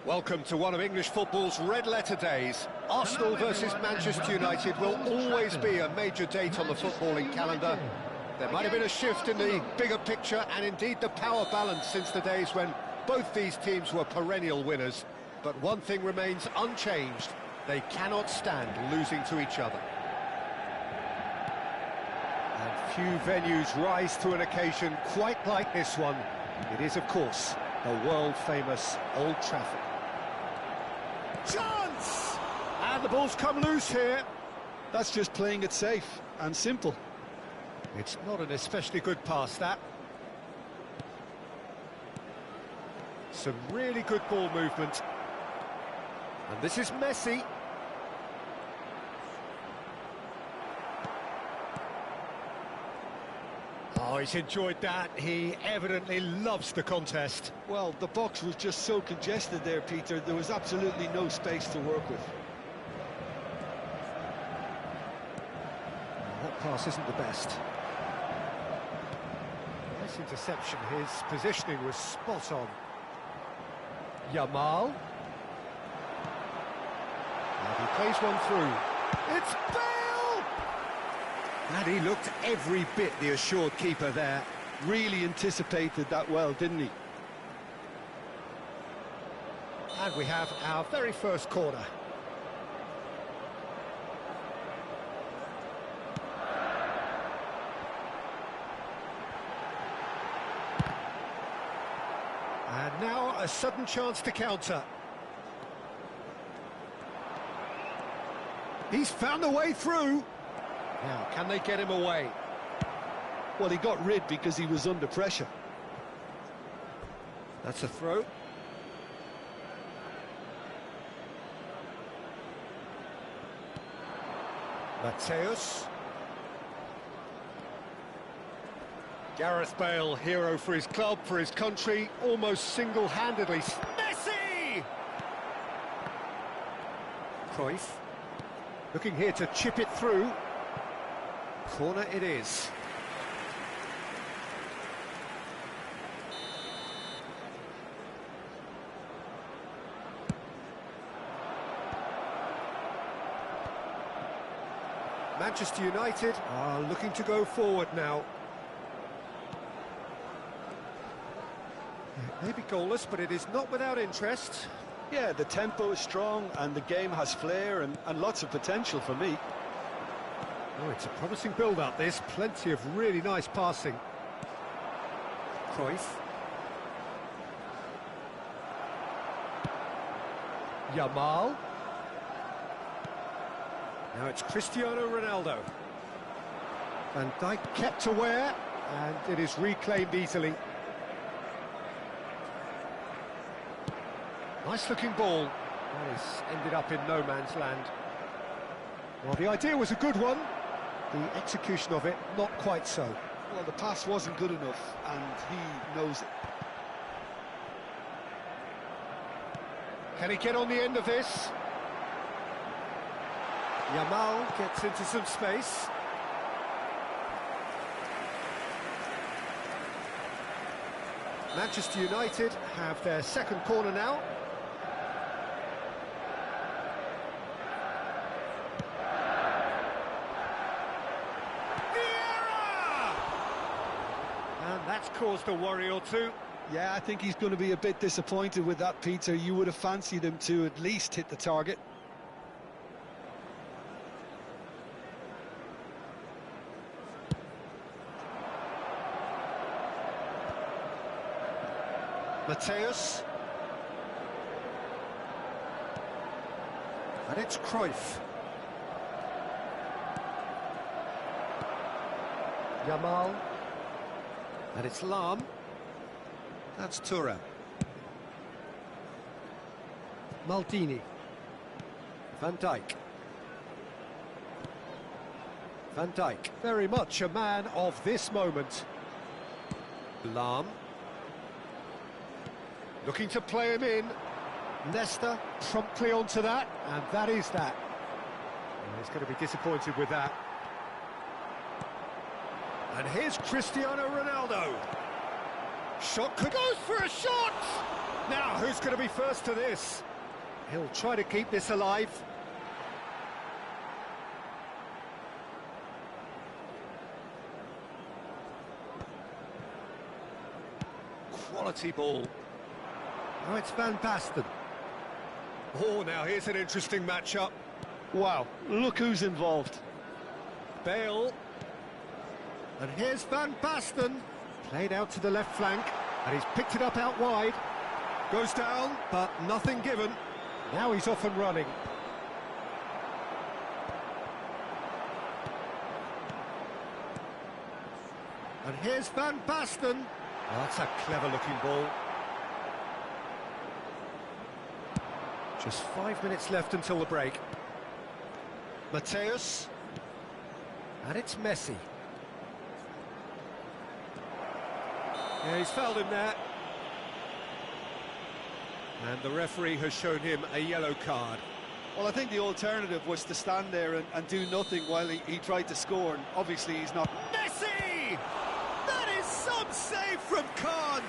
Welcome to one of English football's red-letter days. Arsenal versus Manchester United will always be a major date on the footballing calendar. There might have been a shift in the bigger picture and indeed the power balance since the days when both these teams were perennial winners. But one thing remains unchanged: they cannot stand losing to each other. And few venues rise to an occasion quite like this one. It is, of course, the world-famous Old Trafford. Chance! And the ball's come loose here. That's just playing it safe and simple. It's not an especially good pass, that. Some really good ball movement. And this is Messi. Oh, he's enjoyed that. He evidently loves the contest. Well, the box was just so congested there, Peter. There was absolutely no space to work with. That pass isn't the best. Nice interception. His positioning was spot on. Yamal. And he plays one through. It's Bale! And he looked every bit the assured keeper there. Really anticipated that well, didn't he? And we have our very first corner. And now a sudden chance to counter. He's found a way through. Now, can they get him away? Well, he got rid because he was under pressure. That's a throw. Mateus. Gareth Bale, hero for his club, for his country, almost single-handedly. Messi! Cruyff. Looking here to chip it through. Corner it is. Manchester United are looking to go forward now. It may be goalless, but it is not without interest. Yeah, the tempo is strong and the game has flair and lots of potential for me. Oh, it's a promising build-up, this. Plenty of really nice passing. Cruyff. Yamal. Now it's Cristiano Ronaldo. Van Dijk kept aware, and it is reclaimed easily. Nice-looking ball. That has ended up in no man's land. Well, the idea was a good one. The execution of it, not quite so. Well, the pass wasn't good enough, and he knows it. Can he get on the end of this? Yamal gets into some space. Manchester United have their second corner now. That's caused a worry or two. Yeah, I think he's going to be a bit disappointed with that, Peter. You would have fancied him to at least hit the target. Mateus. And it's Cruyff. Yamal. And it's Lahm. That's Thuram. Maldini. Van Dijk. Van Dijk, very much a man of this moment. Lahm. Looking to play him in. Nesta promptly onto that, and that is that. Well, he's going to be disappointed with that. And here's Cristiano Ronaldo. Shot could go for a shot! Now, who's going to be first to this? He'll try to keep this alive. Quality ball. Now it's Van Basten. Oh, now here's an interesting matchup. Wow, look who's involved. Bale. And here's Van Basten. Played out to the left flank, and he's picked it up out wide. Goes down, but nothing given. Now he's off and running. And here's Van Basten. Oh, that's a clever-looking ball. Just 5 minutes left until the break. Mateus. And it's Messi. Yeah, he's fouled him there. And the referee has shown him a yellow card. Well, I think the alternative was to stand there and do nothing while he tried to score, and obviously he's not. Messi! That is some save from Kahn!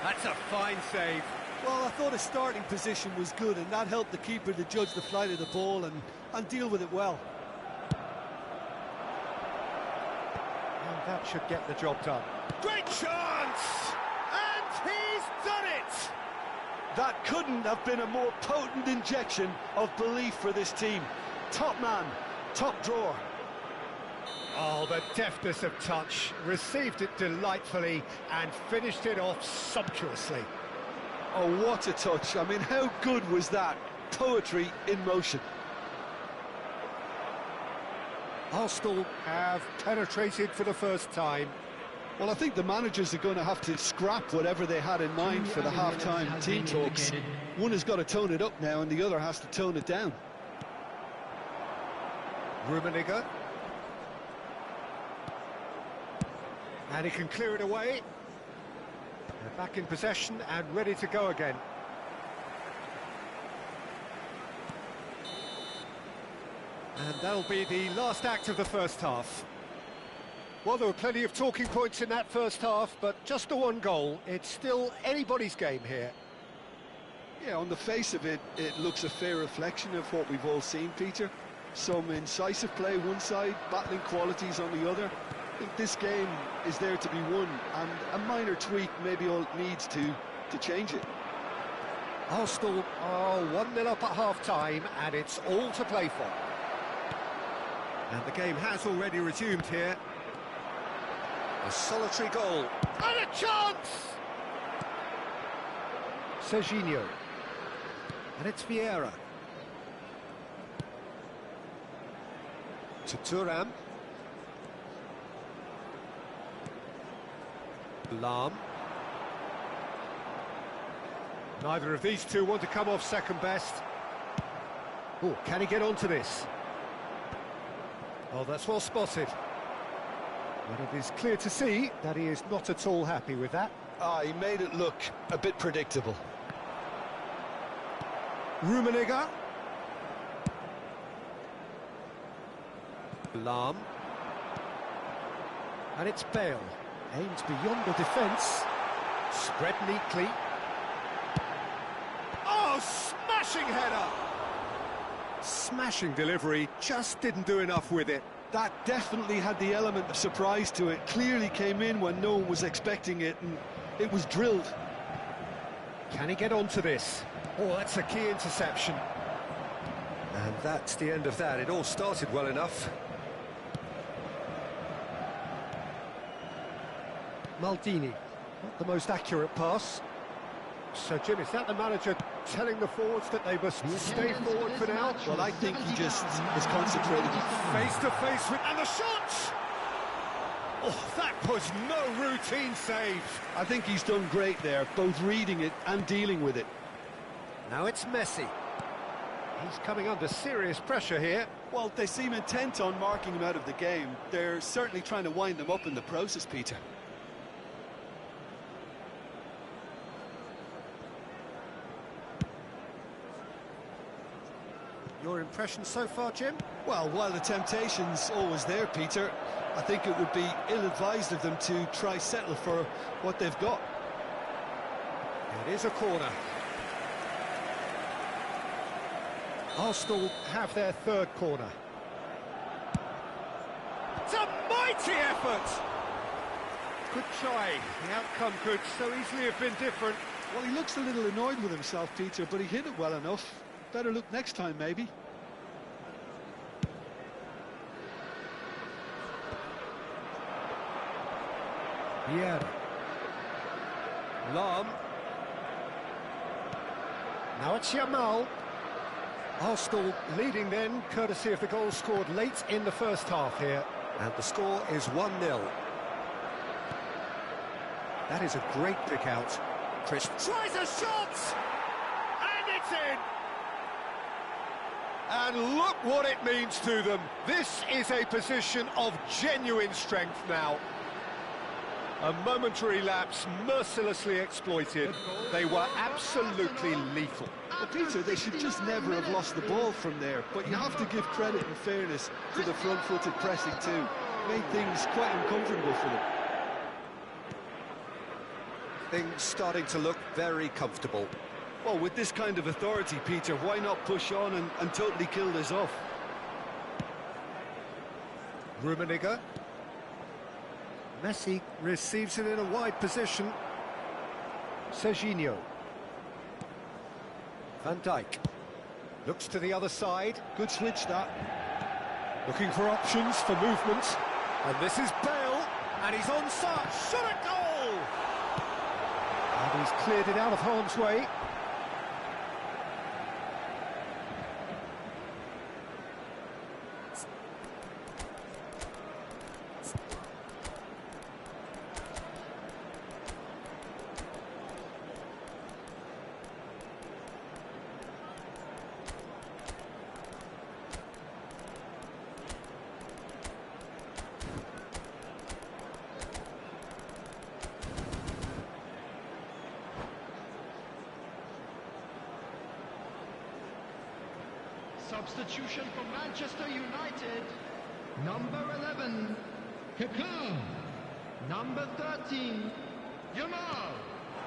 That's a fine save. Well, I thought his starting position was good, and that helped the keeper to judge the flight of the ball and deal with it well. And that should get the job done. Great chance! And he's done it! That couldn't have been a more potent injection of belief for this team. Top man, top drawer. Oh, the deftness of touch. Received it delightfully and finished it off sumptuously. Oh, what a touch. I mean, how good was that? Poetry in motion. Arsenal have penetrated for the first time. Well, I think the managers are going to have to scrap whatever they had in mind for the half-time team talks. One has got to tone it up now, and the other has to tone it down. Rummenigge. And he can clear it away. They're back in possession and ready to go again. And that'll be the last act of the first half. Well, there were plenty of talking points in that first half, but just the one goal. It's still anybody's game here. Yeah, on the face of it, it looks a fair reflection of what we've all seen, Peter. Some incisive play one side, battling qualities on the other. I think this game is there to be won, and a minor tweak maybe all it needs to change it. Arsenal are 1-0 up at half-time, and it's all to play for. And the game has already resumed here. A solitary goal. And a chance! Serginho. And it's Vieira. To Thuram. Lahm. Neither of these two want to come off second best. Oh, can he get onto this? Oh, that's well spotted. But it is clear to see that he is not at all happy with that. He made it look a bit predictable. Rummenigge. Lahm. And it's Bale. Aims beyond the defence. Spread neatly. Oh, smashing header! Smashing delivery, just didn't do enough with it. That definitely had the element of surprise to it. Clearly came in when no one was expecting it, and it was drilled. Can he get onto this? Oh, that's a key interception. And that's the end of that. It all started well enough. Maldini, not the most accurate pass. So, Jim, is that the manager telling the forwards that they must stay forward for now? Well, I think he just is concentrating. Face to face with... And the shot! Oh, that was no routine save. I think he's done great there, both reading it and dealing with it. Now it's Messi. He's coming under serious pressure here. Well, they seem intent on marking him out of the game. They're certainly trying to wind them up in the process, Peter. Your impression so far, Jim? Well, while the temptation's always there, Peter, I think it would be ill-advised of them to try settle for what they've got. It is a corner. Arsenal have their third corner. It's a mighty effort! Good try. The outcome could so easily have been different. Well, he looks a little annoyed with himself, Peter, but he hit it well enough. Better look next time, maybe. Vieira. Lahm. Now it's Yamal. Arsenal leading then, courtesy of the goal scored late in the first half here. And the score is 1-0. That is a great pick out. Chris tries a shot! And it's in! And look what it means to them. This is a position of genuine strength now. A momentary lapse mercilessly exploited. They were absolutely lethal. Well, Peter, they should just never have lost the ball from there, but you have to give credit and fairness to the front-footed pressing too. Made things quite uncomfortable for them. Things starting to look very comfortable. Well, with this kind of authority, Peter, why not push on and totally kill this off? Rummenigge. Messi receives it in a wide position. Serginho. Van Dijk. Looks to the other side. Good switch, that. Looking for options for movement. And this is Bale. And he's onside. Shot at goal! And he's cleared it out of harm's way. Substitution for Manchester United. Number 11, Kaká. Number 13, Yamal.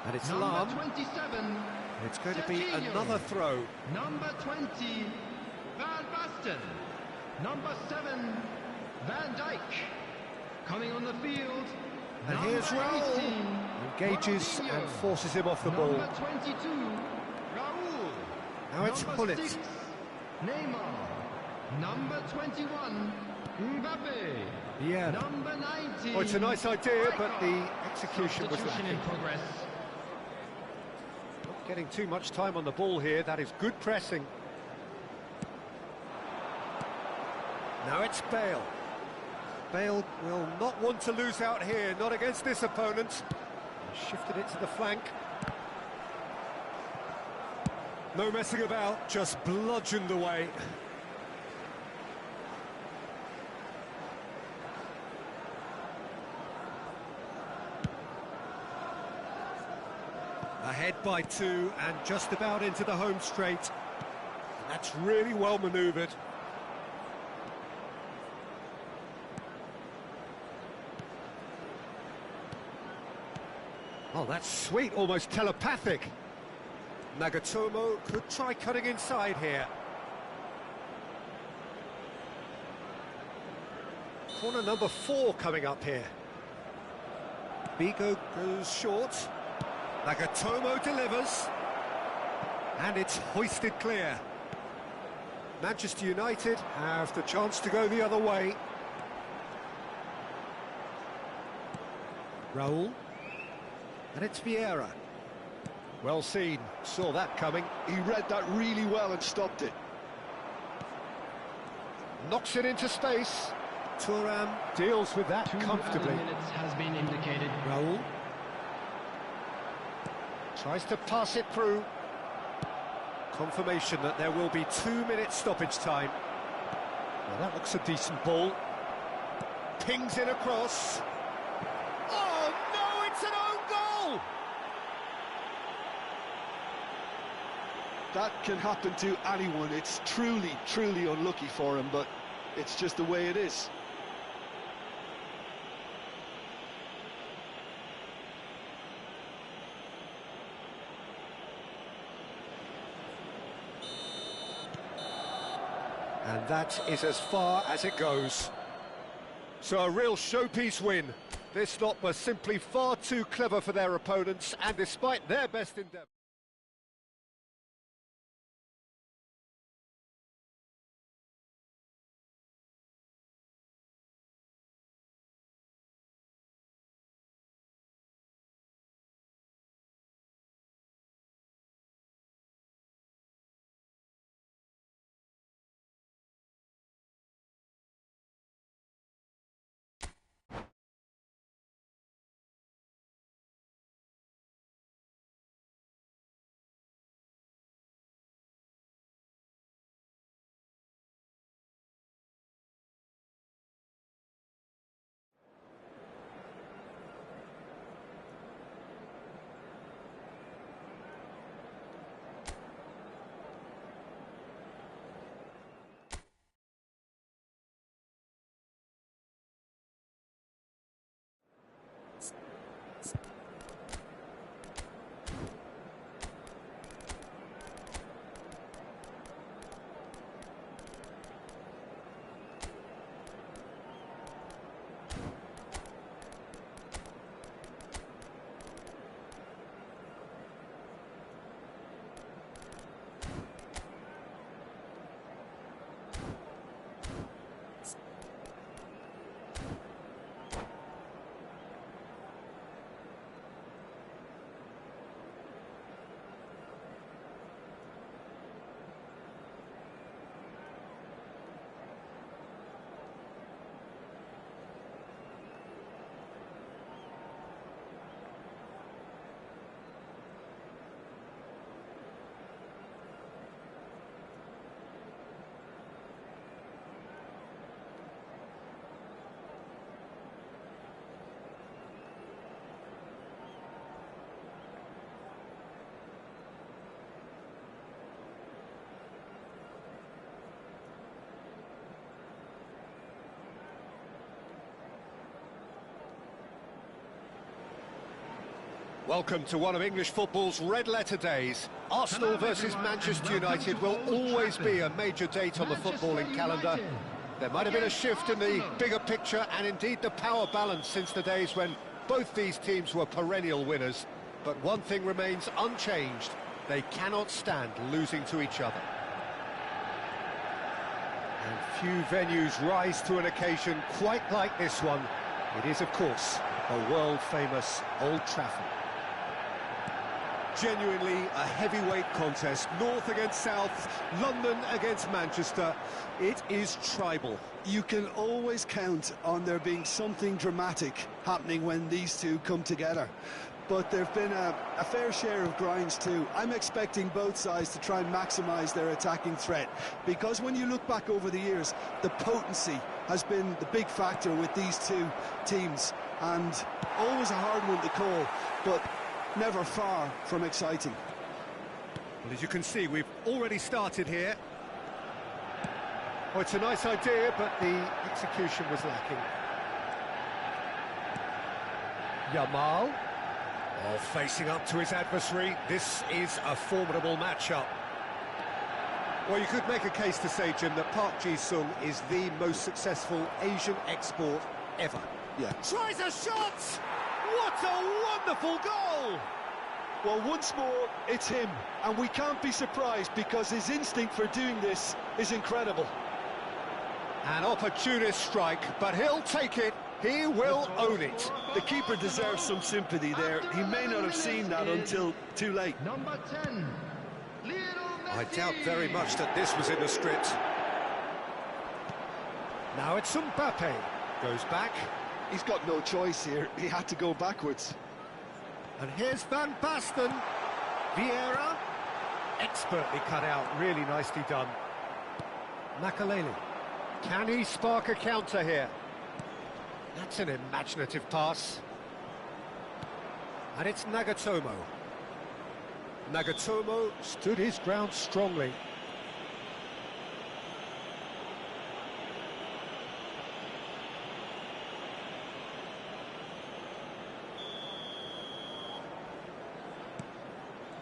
And it's Number Lahm. 27, It's going to be Serginho. another throw. Number 20, Van Basten. Number 7, Van Dijk. Coming on the field, And number here's Raul. 18, Engages Ronaldinho. and forces him off the ball. Number 22, Raul. Now it's Number Gullit. 6, Neymar. Number 21, Mbappe. Yeah. Number 19. Oh, it's a nice idea, but the execution was Substitution lacking. in progress. Not getting too much time on the ball here. That is good pressing. Now it's Bale. Bale will not want to lose out here, not against this opponent. Shifted it to the flank. No messing about, just bludgeoned away. Ahead by 2 and just about into the home straight. That's really well manoeuvred. Oh, that's sweet, almost telepathic. Nagatomo could try cutting inside here. Corner number 4 coming up here. Bigo goes short. Nagatomo delivers. And it's hoisted clear. Manchester United have the chance to go the other way. Raul. And it's Vieira. Well seen, saw that coming. He read that really well and stopped it. Knocks it into space. Thuram deals with that 2 comfortably. minutes has been indicated. Raul. Tries to pass it through. Confirmation that there will be 2-minute stoppage time. Well, that looks a decent ball. Pings it across. Oh, no, it's an own goal! that can happen to anyone. It's truly, truly unlucky for him, but it's just the way it is. And that is as far as it goes. So a real showpiece win. This lot was simply far too clever for their opponents, and despite their best endeavour. Welcome to one of English football's red-letter days. Arsenal versus Manchester United will always be a major date on the footballing calendar. There might have been a shift in the bigger picture and indeed the power balance since the days when both these teams were perennial winners. But one thing remains unchanged. They cannot stand losing to each other. And few venues rise to an occasion quite like this one. It is, of course, the world-famous Old Trafford. Genuinely a heavyweight contest, North against South, London against Manchester. It is tribal. You can always count on there being something dramatic happening when these two come together. But there have been a fair share of grinds too. I'm expecting both sides to try and maximise their attacking threat, because when you look back over the years, the potency has been the big factor with these two teams, and always a hard one to call, but never far from exciting. Well, as you can see, we've already started here. Oh, it's a nice idea, but the execution was lacking. Yamal. Oh, facing up to his adversary. This is a formidable matchup. Well, you could make a case to say, Jim, that Park Ji-sung is the most successful Asian export ever. Yeah. Tries a shot! What a wonderful goal! Well, once more, it's him, and we can't be surprised because his instinct for doing this is incredible. An opportunist strike, but he'll take it. He will own it. The keeper deserves some sympathy there. He may not have seen that until too late. Number 10, Lionel Messi. I doubt very much that this was in the script. Now it's Mbappe. Goes back. He's got no choice here. He had to go backwards. And here's Van Basten. Vieira. Expertly cut out. Really nicely done. Makaleli. Can he spark a counter here? That's an imaginative pass. And it's Nagatomo. Nagatomo stood his ground strongly.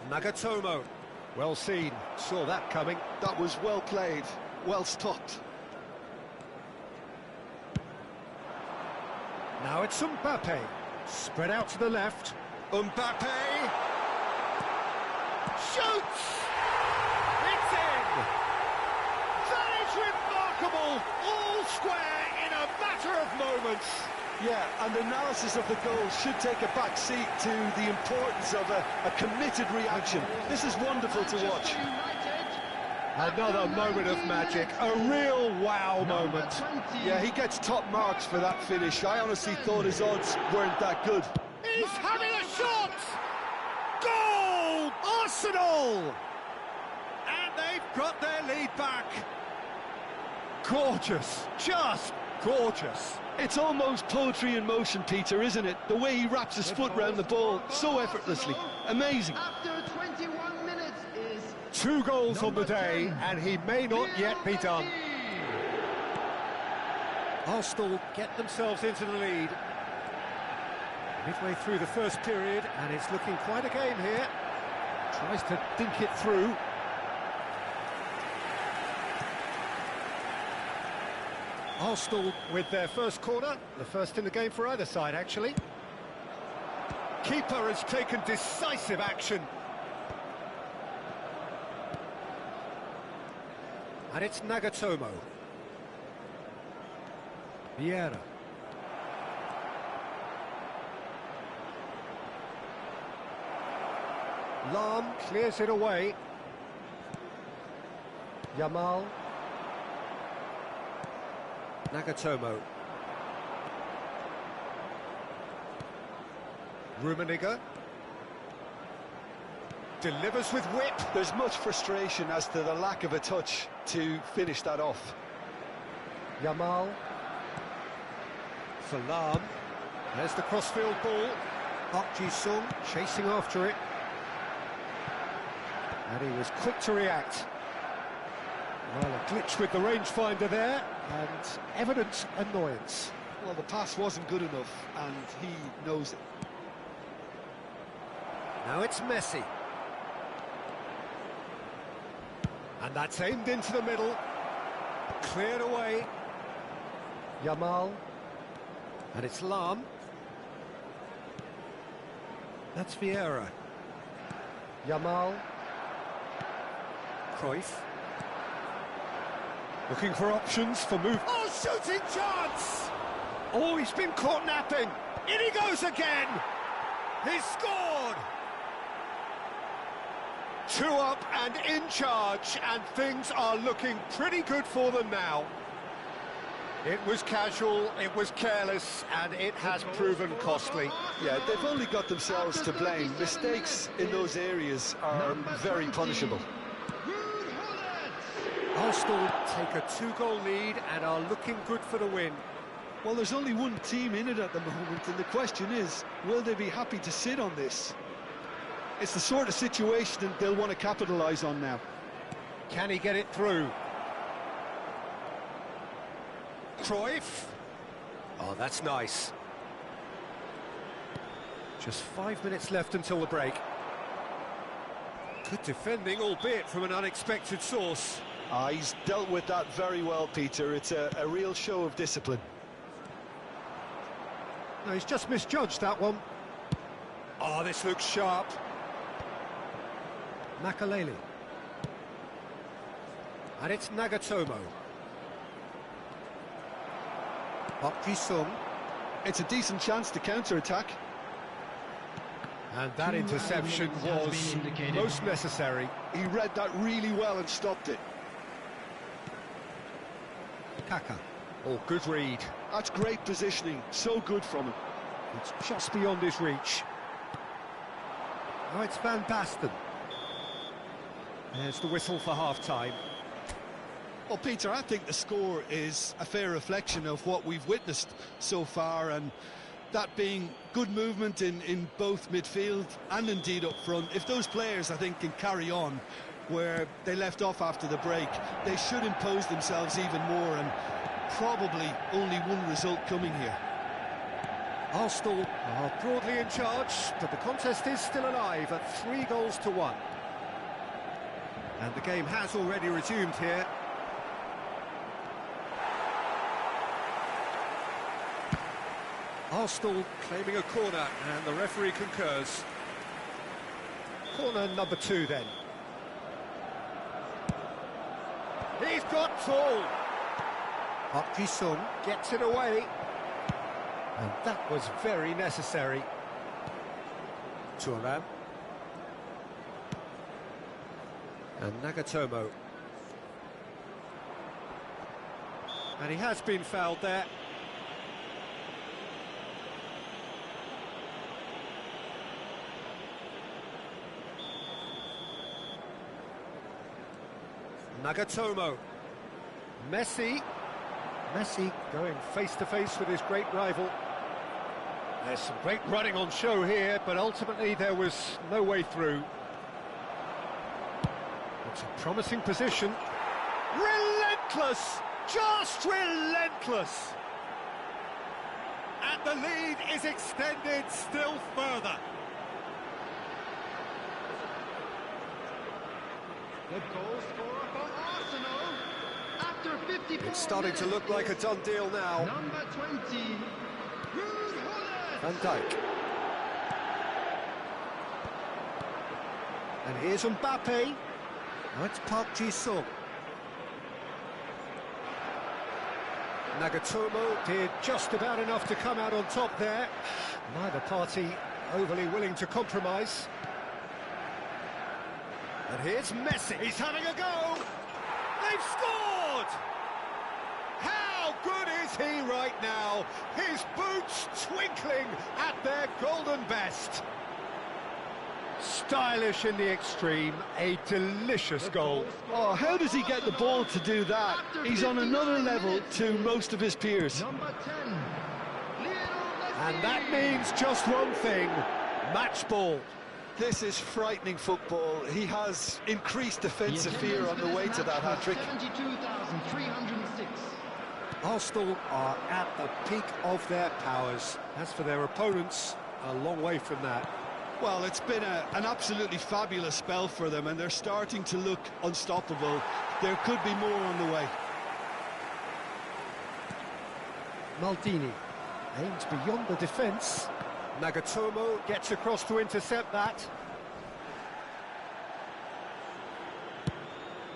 Nagatomo, well seen, saw that coming. That was well played, well stopped. Now it's Mbappe, spread out to the left. Mbappe shoots! It's in! That is remarkable! All square in a matter of moments. Yeah, and the analysis of the goal should take a back seat to the importance of a committed reaction. This is wonderful to watch. Another moment of magic, a real wow moment. Yeah, he gets top marks for that finish. I honestly thought his odds weren't that good. He's having a shot! Goal! Arsenal! And they've got their lead back. Gorgeous, just gorgeous. It's almost poetry in motion, Peter, isn't it? The way he wraps his foot round the ball so effortlessly. Amazing. After 21 minutes is 2 goals on the day, and he may not yet be done. Arsenal get themselves into the lead. Midway through the first period, and it's looking quite a game here. Tries to dink it through. Arsenal with their first corner, the first in the game for either side, actually. Keeper has taken decisive action. And it's Nagatomo. Vieira. Lahm clears it away. Yamal. Nagatomo. Rummenigge. Delivers with whip. There's much frustration as to the lack of a touch to finish that off. Yamal. Salam. There's the crossfield ball. Park Ji-sung chasing after it. And he was quick to react. Well, a glitch with the rangefinder there, and evident annoyance. Well, the pass wasn't good enough, and he knows it. Now it's Messi. And that's aimed into the middle. Cleared away. Yamal. And it's Lahm. That's Vieira. Yamal. Cruyff. Looking for options for move. Oh, shooting chance! Oh, he's been caught napping. In he goes again. He's scored. 2 up and in charge, and things are looking pretty good for them now. It was casual, it was careless, and it has proven costly. Yeah, they've only got themselves to blame. Mistakes in those areas are very punishable. Arsenal take a 2-goal lead and are looking good for the win. Well, there's only one team in it at the moment, and the question is, will they be happy to sit on this? It's the sort of situation that they'll want to capitalise on now. Can he get it through? Cruyff. Oh, that's nice. Just 5 minutes left until the break. Good defending, albeit from an unexpected source. He's dealt with that very well, Peter. It's a real show of discipline. No, he's just misjudged that one. Oh, this looks sharp. Makaleli. And it's Nagatomo. Park Ji-sung. It's a decent chance to counter-attack. And that interception was most necessary. He read that really well and stopped it. Kaka. Oh, good read. That's great positioning. So good from him. It's just beyond his reach. Oh, it's Van Basten. There's the whistle for half-time. Well, Peter, I think the score is a fair reflection of what we've witnessed so far, and that being good movement in both midfield and indeed up front. If those players, I think, can carry on where they left off after the break, they should impose themselves even more, and probably only one result coming here. Arsenal are broadly in charge, but the contest is still alive at 3-1. And the game has already resumed here. Arsenal claiming a corner, and the referee concurs. Corner number 2 then. He's got full. Park Ji-sung gets it away. And that was very necessary. Thuram. And Nagatomo. And he has been fouled there. Nagatomo. Messi. Messi going face-to-face with his great rival. There's some great running on show here, but ultimately there was no way through. It's a promising position. Relentless! Just relentless! And the lead is extended still further. The goal scorer for Arsenal after 54 It's starting to look like a done deal now. Number 20, Ruud Gullit. Van Dijk. And here's Mbappe. Now it's Park Ji-sung. Nagatomo did just about enough to come out on top there. Neither party overly willing to compromise. And here's Messi. He's having a go. They've scored! How good is he right now? His boots twinkling at their golden best. Stylish in the extreme, a delicious goal. Oh, how does he get the ball to do that? He's on another level to most of his peers. Number 10, Lionel Messi. And that means just one thing, match ball. This is frightening football. He has increased defensive fear on the way to that hat-trick. 72,306. Arsenal are at the peak of their powers. As for their opponents, a long way from that. Well, it's been an absolutely fabulous spell for them, and they're starting to look unstoppable. There could be more on the way. Maldini aims beyond the defence. Nagatomo gets across to intercept that.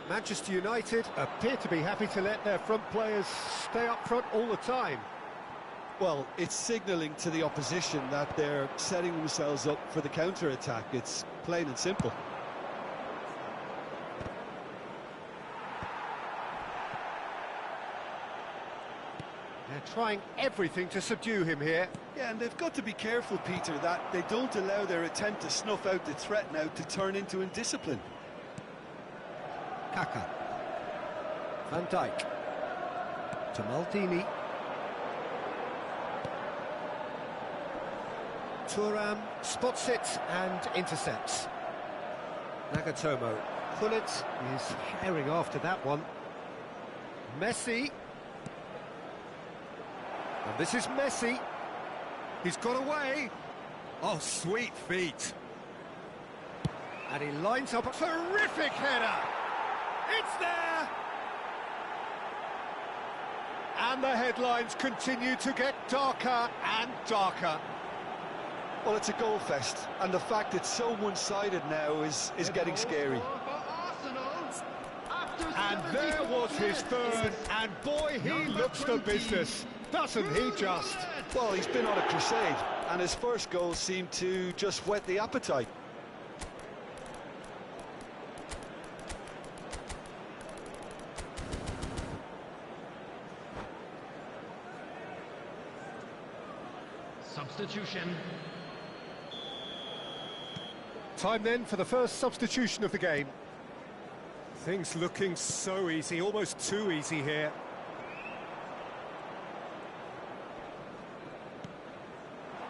Manchester United appear to be happy to let their front players stay up front all the time. Well, it's signalling to the opposition that they're setting themselves up for the counter-attack. It's plain and simple. They're trying everything to subdue him here. Yeah, and they've got to be careful, Peter, that they don't allow their attempt to snuff out the threat now to turn into indiscipline. Kaka. Van Dijk. To Maldini. Thuram spots it and intercepts. Nagatomo. Gullit is herring after that one. Messi. And this is Messi. He's got away. Oh, sweet feet. And he lines up a terrific header. It's there. And the headlines continue to get darker and darker. Well, it's a goal fest, and the fact it's so one-sided now is getting scary. And there was his third, and boy, he looks the business, doesn't he just? Well, he's been on a crusade, and his first goal seemed to just whet the appetite. Substitution. Time then for the first substitution of the game. Things looking so easy, almost too easy here.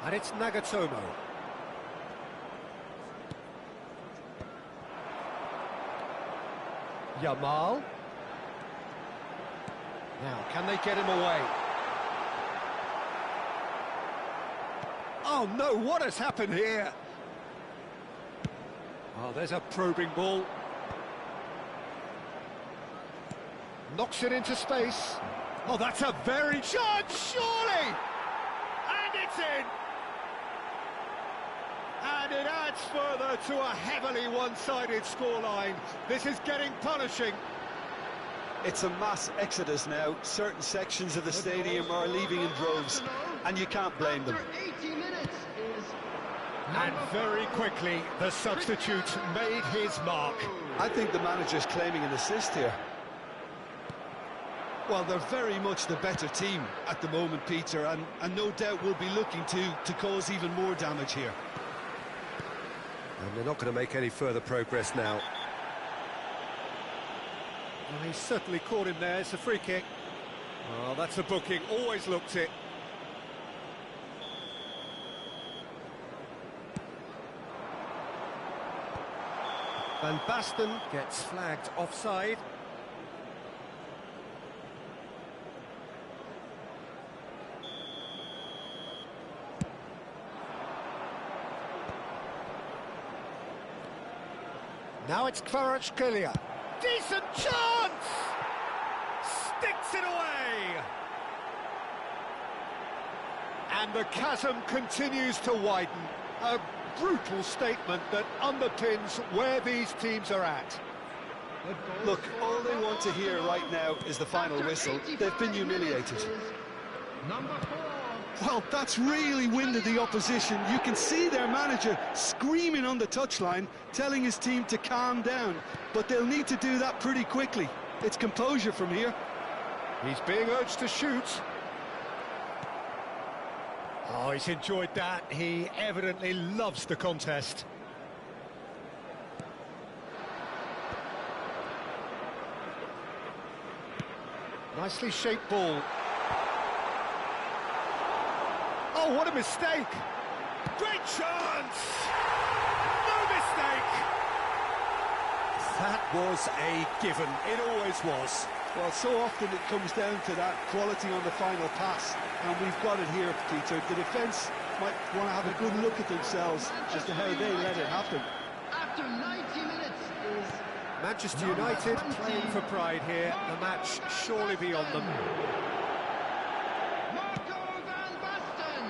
And it's Nagatomo. Yamal. Now, can they get him away? Oh no, what has happened here? Oh, there's a probing ball. Knocks it into space. Oh, that's a very chance, surely! And it's in! And it adds further to a heavily one-sided scoreline. This is getting punishing. It's a mass exodus now. Certain sections of the stadium are leaving in droves, and you can't blame them. After 80 minutes is And very quickly, the substitute made his mark. I think the manager's claiming an assist here. Well, they're very much the better team at the moment, Peter, and no doubt will be looking to cause even more damage here. And they're not going to make any further progress now. Well, he certainly caught him there. It's a free kick. Oh, that's a booking. Always looked it. Van Basten gets flagged offside. Now it's Kvaratskhelia. Decent chance! Sticks it away! And the chasm continues to widen. A brutal statement that underpins where these teams are at. Look, all they want to hear right now is the final whistle. They've been humiliated. number 4. Well, that's really winded the opposition. You can see their manager screaming on the touchline, telling his team to calm down. But they'll need to do that pretty quickly. It's composure from here. He's being urged to shoot. Oh, he's enjoyed that. He evidently loves the contest. Nicely shaped ball. Oh, what a mistake! Great chance! No mistake! That was a given. It always was. Well, so often it comes down to that quality on the final pass, and we've got it here, Peter. The defence might want to have a good look at themselves as to how they let it happen. After 90 minutes is Manchester United playing for pride here. The match surely beyond them. Marco van Basten.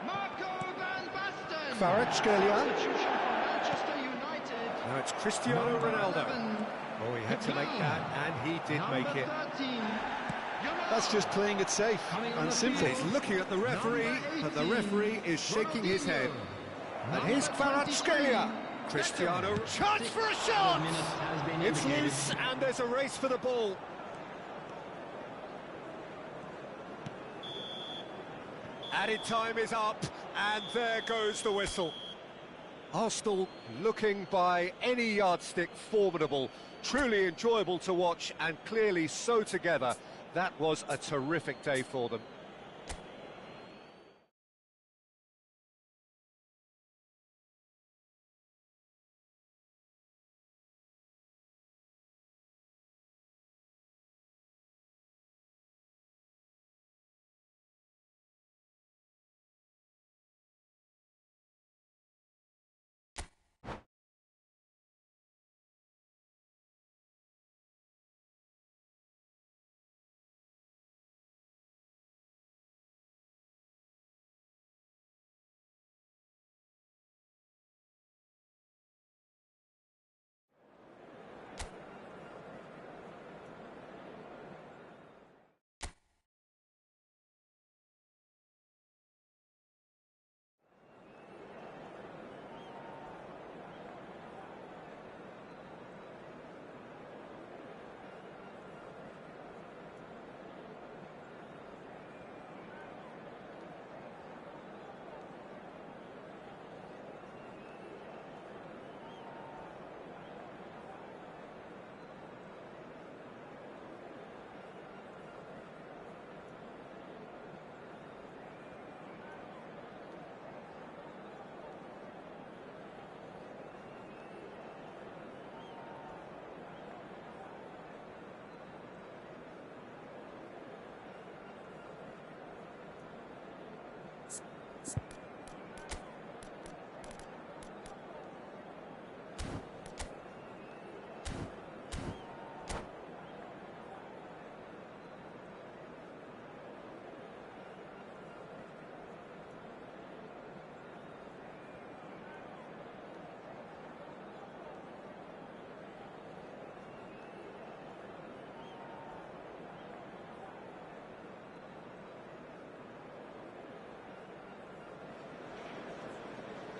Marco van Basten. Kvaratskhelia. Substitution for Manchester United. Now it's Cristiano Ronaldo. 11, Oh, he had to make that, and he did make it. Number 13. That's just playing it safe and simple. He's looking at the referee, but the referee is shaking his head. And here's Kvaratskhelia. Cristiano, chance for a shot! It's loose, and there's a race for the ball. Added time is up, and there goes the whistle. Arsenal looking by any yardstick formidable, truly enjoyable to watch, and clearly so together. That was a terrific day for them.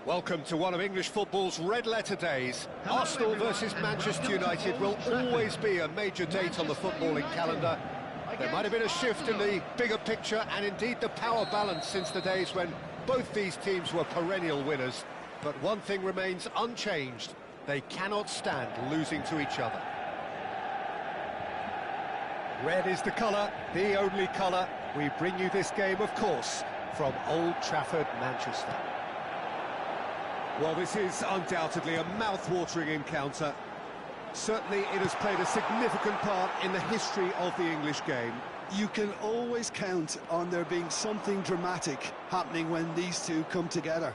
Welcome to one of English football's red-letter days. Arsenal versus Manchester United will always be a major date on the footballing calendar. There might have been a shift in the bigger picture and indeed the power balance since the days when both these teams were perennial winners. But one thing remains unchanged: they cannot stand losing to each other. Red is the colour, the only colour. We bring you this game, of course, from Old Trafford, Manchester. Well, this is undoubtedly a mouth-watering encounter. Certainly it has played a significant part in the history of the English game. You can always count on there being something dramatic happening when these two come together.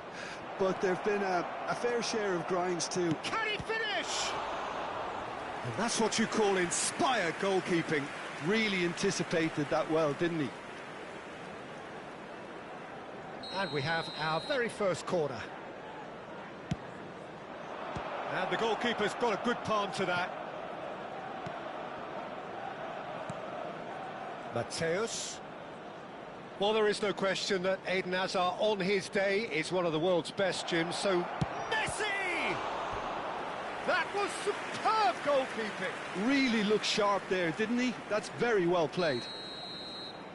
But there have been a fair share of grinds too. Can he finish? And that's what you call inspired goalkeeping. Really anticipated that well, didn't he? And we have our very first corner. And the goalkeeper's got a good palm to that. Matthäus. Well, there is no question that Eden Hazard on his day is one of the world's best, Jim, so Messi! That was superb goalkeeping. Really looked sharp there, didn't he? That's very well played.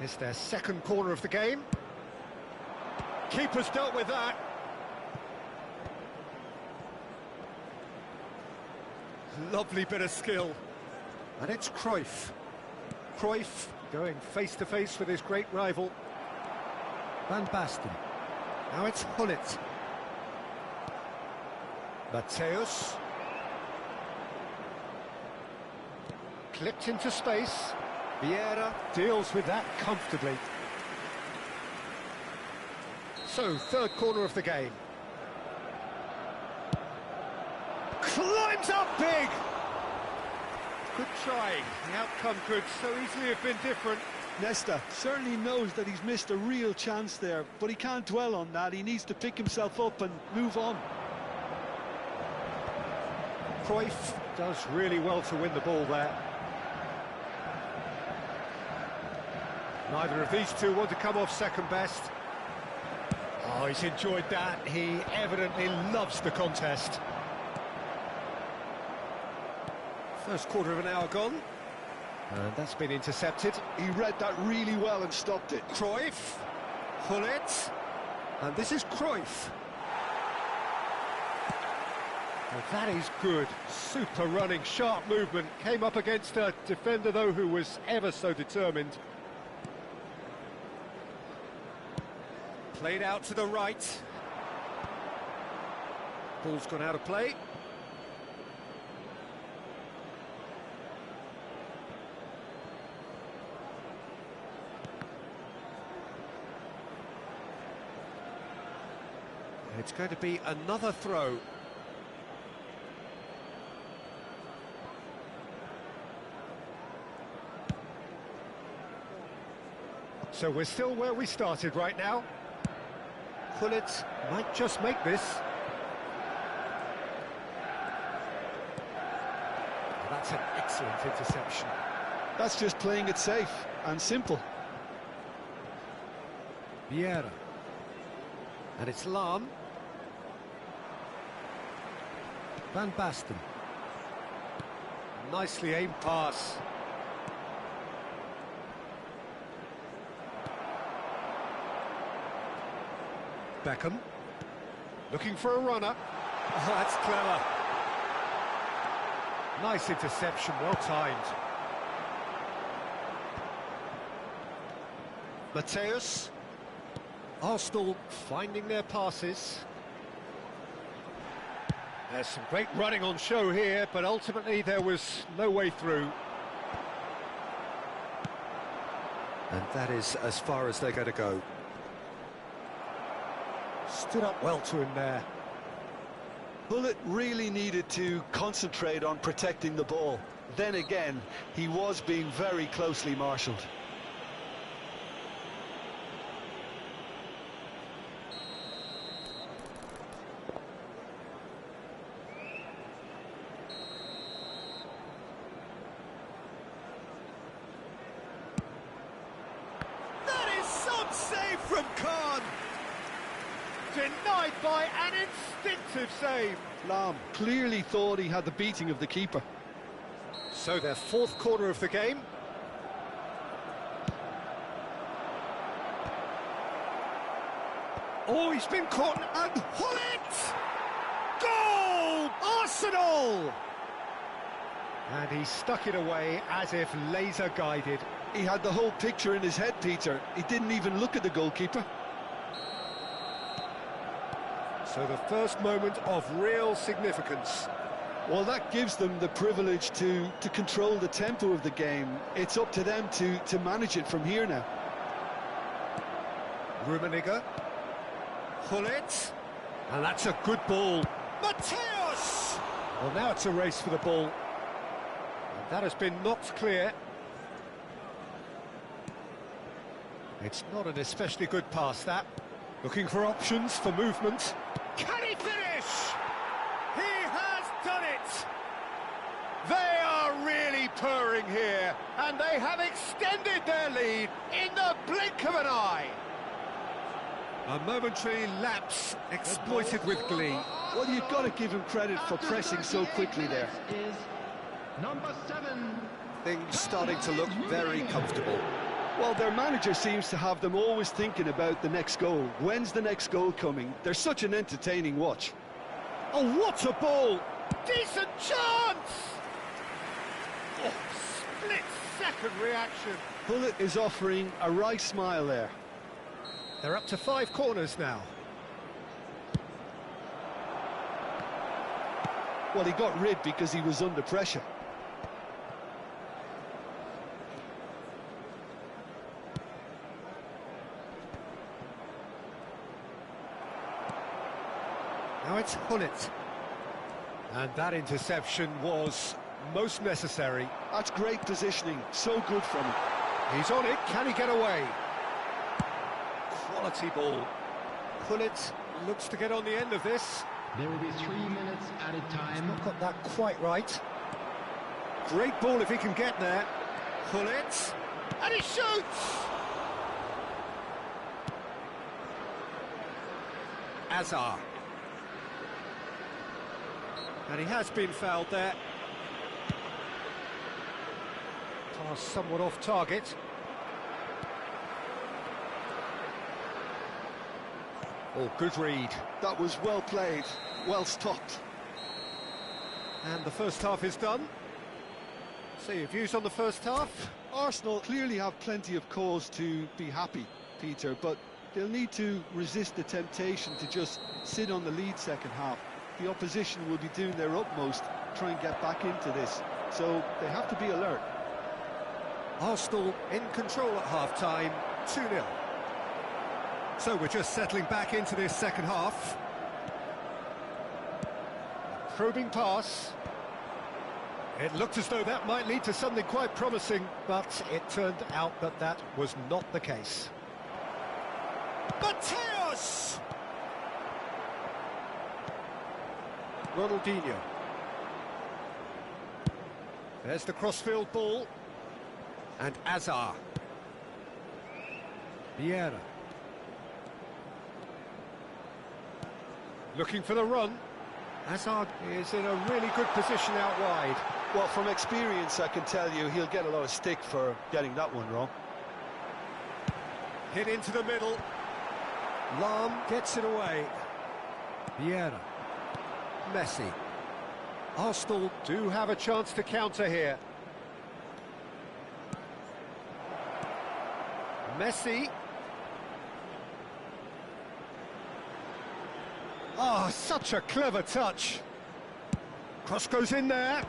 It's their second corner of the game. Keeper's dealt with that. Lovely bit of skill. And it's Cruyff. Cruyff going face-to-face with his great rival. Van Basten. Now it's Gullit. Matthäus. Clipped into space. Vieira deals with that comfortably. So, third corner of the game. Climbs up big! Good try. The outcome could so easily have been different. Nesta certainly knows that he's missed a real chance there, but he can't dwell on that. He needs to pick himself up and move on. Cruyff does really well to win the ball there. Neither of these two want to come off second best. Oh, he's enjoyed that. He evidently loves the contest. First quarter of an hour gone. And that's been intercepted. He read that really well and stopped it. Cruyff. Gullit. And this is Cruyff. Well, that is good. Super running, sharp movement. Came up against a defender, though, who was ever so determined. Played out to the right. Ball's gone out of play. It's going to be another throw. So we're still where we started right now. Gullit might just make this. That's an excellent interception. That's just playing it safe and simple. Vieira. And it's Lahm. Van Basten. Nicely aimed pass. Beckham. Looking for a runner. Oh, that's clever. Nice interception, well timed. Matthäus. Arsenal finding their passes. There's some great running on show here, but ultimately there was no way through. And that is as far as they're going to go. Stood up well to him there. Bullet really needed to concentrate on protecting the ball. Then again, he was being very closely marshalled. That is some save from Khan. Denied by an instinctive save. Lahm clearly thought he had the beating of the keeper. So their fourth corner of the game. Oh, he's been caught and Hullet! Goal! Arsenal! And he stuck it away as if laser guided. He had the whole picture in his head, Peter. He didn't even look at the goalkeeper. So the first moment of real significance. Well, that gives them the privilege to control the tempo of the game. It's up to them to manage it from here now. Rummenigge. Hullet. And that's a good ball. Mateus! Well, now it's a race for the ball. And that has been knocked clear. It's not an especially good pass, that. Looking for options for movement. Can he finish? He has done it! They are really purring here, and they have extended their lead in the blink of an eye. A momentary lapse exploited with glee. Well, you've got to give him credit for pressing so quickly there. Is number 7. Things starting to look very comfortable. Well, their manager seems to have them always thinking about the next goal. When's the next goal coming? They're such an entertaining watch. Oh, what a ball! Decent chance! Oh, split-second reaction. Bullet is offering a right smile there. They're up to 5 corners now. Well, he got rid because he was under pressure. Now it's Hullet. And that interception was most necessary. That's great positioning, so good from him. He's on it, can he get away? Quality ball. Hullet looks to get on the end of this. There will be 3 minutes added time. Not got that quite right. Great ball if he can get there. Hullet. And he shoots! Azar. And he has been fouled there. Pass somewhat off target. Oh, good read. That was well played, well stopped. And the first half is done. So your views on the first half? Arsenal clearly have plenty of cause to be happy, Peter, but they'll need to resist the temptation to just sit on the lead second half. The opposition will be doing their utmost to try and get back into this, so they have to be alert. Arsenal in control at half-time, 2-0. So we're just settling back into this second half. Probing pass. It looked as though that might lead to something quite promising, but it turned out that that was not the case. Mateus! Ronaldinho. There's the crossfield ball. And Azar. Vieira. Looking for the run. Hazard is in a really good position out wide. Well, from experience, I can tell you he'll get a lot of stick for getting that one wrong. Hit into the middle. Lahm gets it away. Vieira. Messi. Arsenal do have a chance to counter here. Messi. Oh, such a clever touch. Cross goes in there.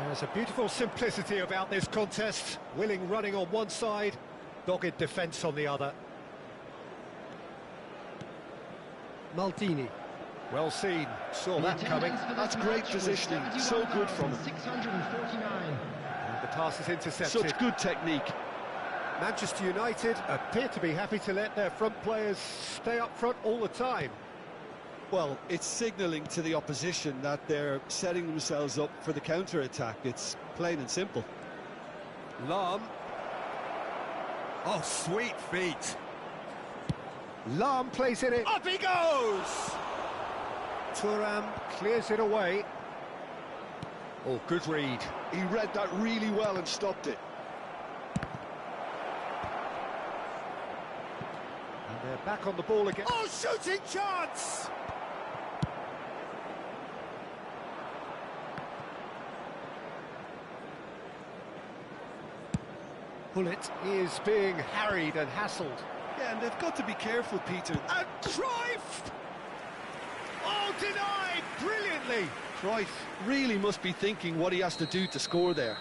There's a beautiful simplicity about this contest. Willing running on one side, dogged defence on the other. Maldini. Well seen, saw that coming. That's great positioning, so good from him. 649. And the pass is intercepted. Such good technique. Manchester United appear to be happy to let their front players stay up front all the time. Well, it's signalling to the opposition that they're setting themselves up for the counter-attack. It's plain and simple. Lahm. Oh, sweet feet. Lahm plays in it. Up he goes! Thuram clears it away. Oh, good read. He read that really well and stopped it. And they're back on the ball again. Oh, shooting chance! Bullet is being harried and hassled. Yeah, and they've got to be careful, Peter. And Cruyff! Oh, denied brilliantly! Cruyff really must be thinking what he has to do to score there.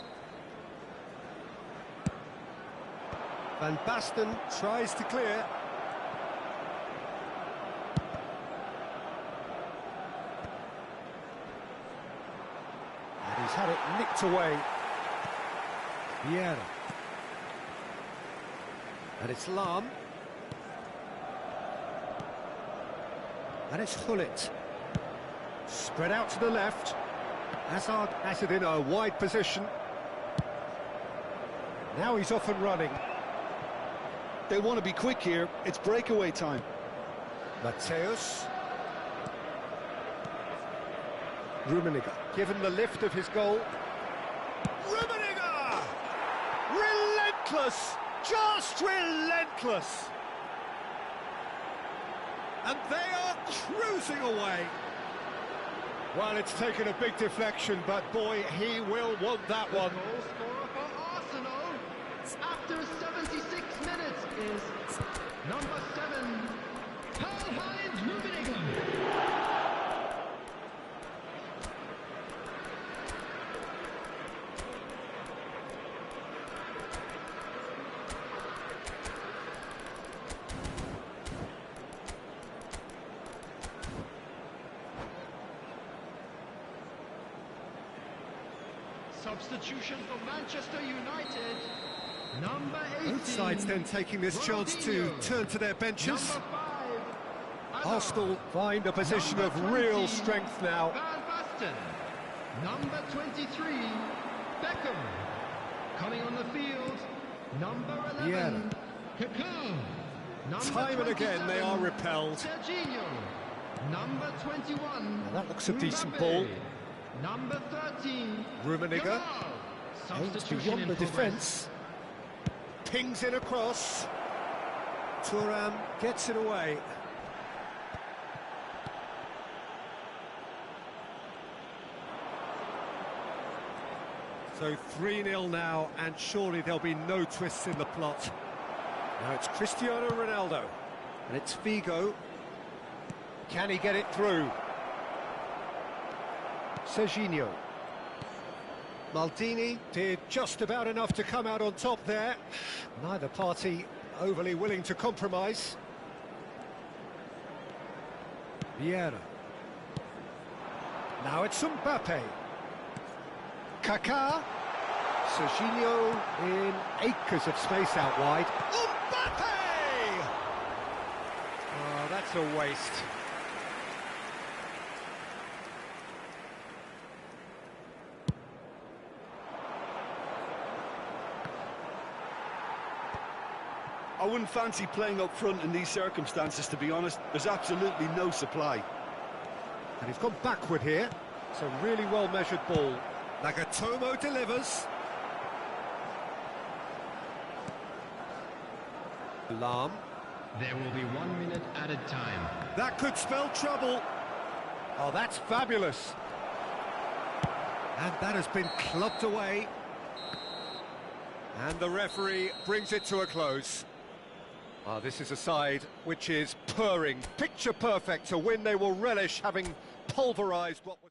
Van Basten tries to clear. And he's had it nicked away. Vieira. And it's Lahm. And it's Gullit. Spread out to the left. Hazard has it in a wide position. Now he's off and running. They want to be quick here. It's breakaway time. Mateus. Rummenigge, given the lift of his goal. Rummenigge! Relentless! Just relentless! And they are cruising away. Well, it's taken a big deflection, but boy, he will want that one. Goal scorer for Arsenal after 76 minutes is number 7, Karl-Heinz Rummenigge. Substitution for Manchester United, number 18. Both sides then taking this chance to turn to their benches. Number 5, Arsenal find a position Number of real 20, strength now. Van Basten. Number 23, Beckham. Coming on the field, number 11, Kaká. Number Time and again they are 27, repelled. Serginho. Number 21, Now that looks a decent Mbappe. ball. Number 13, Rummenigge Yamal. aims Substitution beyond in the progress. defence. Pings in across. Thuram gets it away. So 3-0 now, and surely there'll be no twists in the plot. Now it's Cristiano Ronaldo, and it's Figo. Can he get it through? Serginho. Maldini did just about enough to come out on top there. Neither party overly willing to compromise. Vieira. Now it's Mbappe. Kaká. Serginho in acres of space out wide. Mbappe! Oh, that's a waste. I wouldn't fancy playing up front in these circumstances, to be honest. There's absolutely no supply. And he's gone backward here. It's a really well-measured ball. Nagatomo delivers. Lahm. There will be 1 minute added time. That could spell trouble. Oh, that's fabulous. And that has been clubbed away. And the referee brings it to a close. This is a side which is purring, picture perfect. To win, they will relish having pulverised what was...